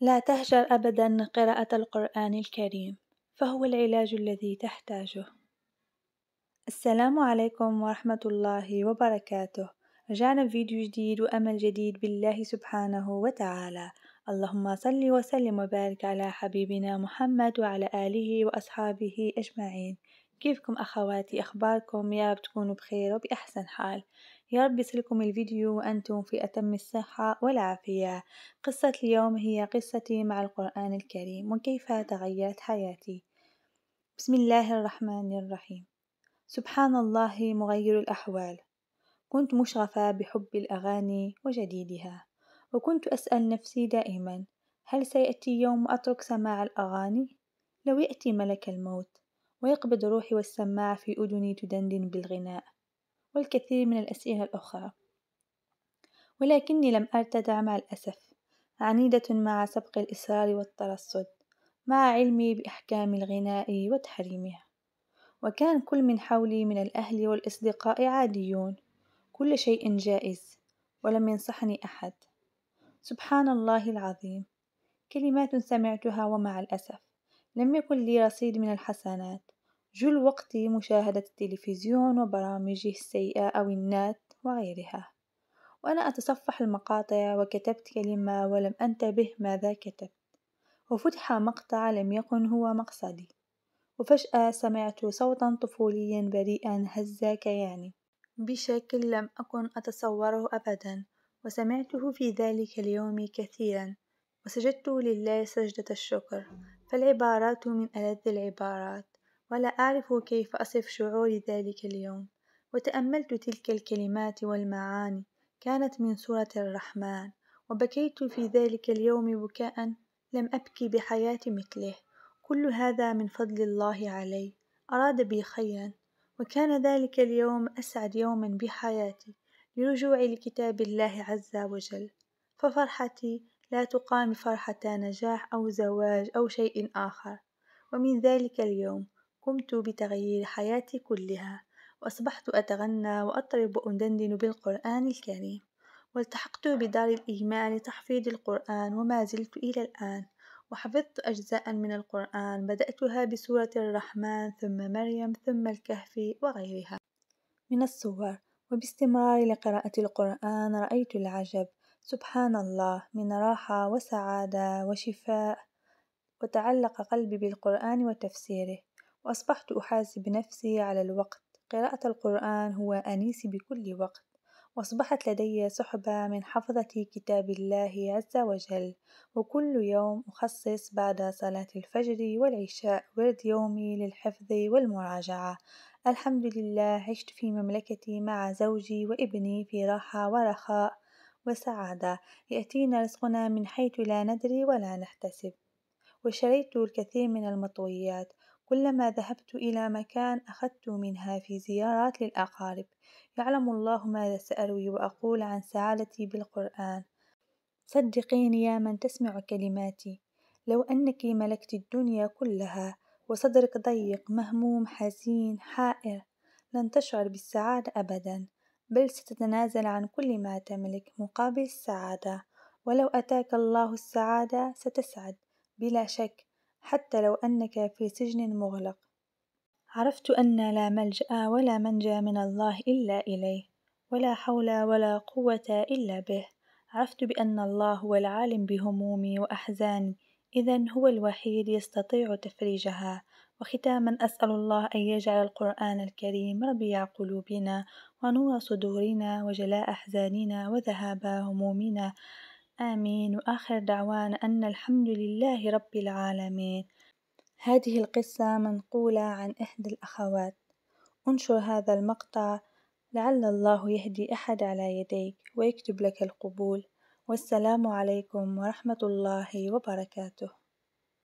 لا تهجر أبدا قراءة القرآن الكريم، فهو العلاج الذي تحتاجه. السلام عليكم ورحمة الله وبركاته. رجعنا بفيديو جديد وأمل جديد بالله سبحانه وتعالى. اللهم صل وسلم وبارك على حبيبنا محمد وعلى آله وأصحابه أجمعين. كيفكم أخواتي؟ أخباركم؟ يا رب تكونوا بخير وبأحسن حال. يا رب يصلكم الفيديو وأنتم في أتم الصحة والعافية. قصة اليوم هي قصتي مع القرآن الكريم وكيف تغيرت حياتي. بسم الله الرحمن الرحيم. سبحان الله مغير الأحوال. كنت مشغفة بحب الأغاني وجديدها، وكنت أسأل نفسي دائما: هل سيأتي يوم أترك سماع الأغاني؟ لو يأتي ملك الموت ويقبض روحي والسماعة في أذني تدندن بالغناء، والكثير من الأسئلة الأخرى. ولكني لم أرتدع مع الأسف، عنيدة مع سبق الإصرار والترصد، مع علمي بأحكام الغناء وتحريمه. وكان كل من حولي من الأهل والأصدقاء عاديون، كل شيء جائز، ولم ينصحني أحد. سبحان الله العظيم، كلمات سمعتها ومع الأسف لم يكن لي رصيد من الحسنات. جل وقتي مشاهدة التلفزيون وبرامجه السيئة أو النت وغيرها، وأنا أتصفح المقاطع وكتبت كلمة ولم أنتبه ماذا كتبت، وفتح مقطع لم يكن هو مقصدي، وفجأة سمعت صوتا طفوليا بريئا هز كياني بشكل لم أكن أتصوره أبدا، وسمعته في ذلك اليوم كثيرا، وسجدت لله سجدة الشكر. فالعبارات من ألذ العبارات، ولا أعرف كيف أصف شعور ذلك اليوم. وتأملت تلك الكلمات والمعاني، كانت من سورة الرحمن، وبكيت في ذلك اليوم بكاء لم أبكي بحياتي مثله. كل هذا من فضل الله علي، أراد بي خيرا، وكان ذلك اليوم أسعد يوما بحياتي لرجوعي لكتاب الله عز وجل. ففرحتي لا تقام فرحة نجاح أو زواج أو شيء آخر. ومن ذلك اليوم قمت بتغيير حياتي كلها، وأصبحت أتغنى وأطرب وأدندن بالقرآن الكريم، والتحقت بدار الإيمان لتحفيظ القرآن وما زلت إلى الآن. وحفظت أجزاء من القرآن بدأتها بسورة الرحمن ثم مريم ثم الكهف وغيرها من السور. وباستمرار لقراءة القرآن رأيت العجب، سبحان الله، من راحة وسعادة وشفاء. وتعلق قلبي بالقرآن وتفسيره، وأصبحت أحاسب نفسي على الوقت. قراءة القرآن هو أنيسي بكل وقت، وأصبحت لدي صحبة من حفظة كتاب الله عز وجل. وكل يوم أخصص بعد صلاة الفجر والعشاء ورد يومي للحفظ والمراجعة. الحمد لله، عشت في مملكتي مع زوجي وابني في راحة ورخاء وسعادة. يأتينا رزقنا من حيث لا ندري ولا نحتسب. وشريت الكثير من المطويات، كلما ذهبت إلى مكان أخذت منها في زيارات للأقارب. يعلم الله ماذا سأروي وأقول عن سعادتي بالقرآن. صدقيني يا من تسمع كلماتي، لو أنك ملكت الدنيا كلها وصدرك ضيق مهموم حزين حائر، لن تشعر بالسعادة أبدا، بل ستتنازل عن كل ما تملك مقابل السعادة. ولو أتاك الله السعادة ستسعد بلا شك، حتى لو أنك في سجن مغلق. عرفت أن لا ملجأ ولا منجى من الله إلا إليه، ولا حول ولا قوة إلا به. عرفت بأن الله هو العالم بهمومي وأحزاني، إذن هو الوحيد يستطيع تفريجها. وختاما أسأل الله أن يجعل القرآن الكريم ربيع قلوبنا ونور صدورنا وجلاء أحزاننا وذهاب همومنا، آمين. وآخر دعوانا أن الحمد لله رب العالمين. هذه القصة منقولة عن إحدى الأخوات. انشر هذا المقطع لعل الله يهدي أحد على يديك ويكتب لك القبول. والسلام عليكم ورحمة الله وبركاته.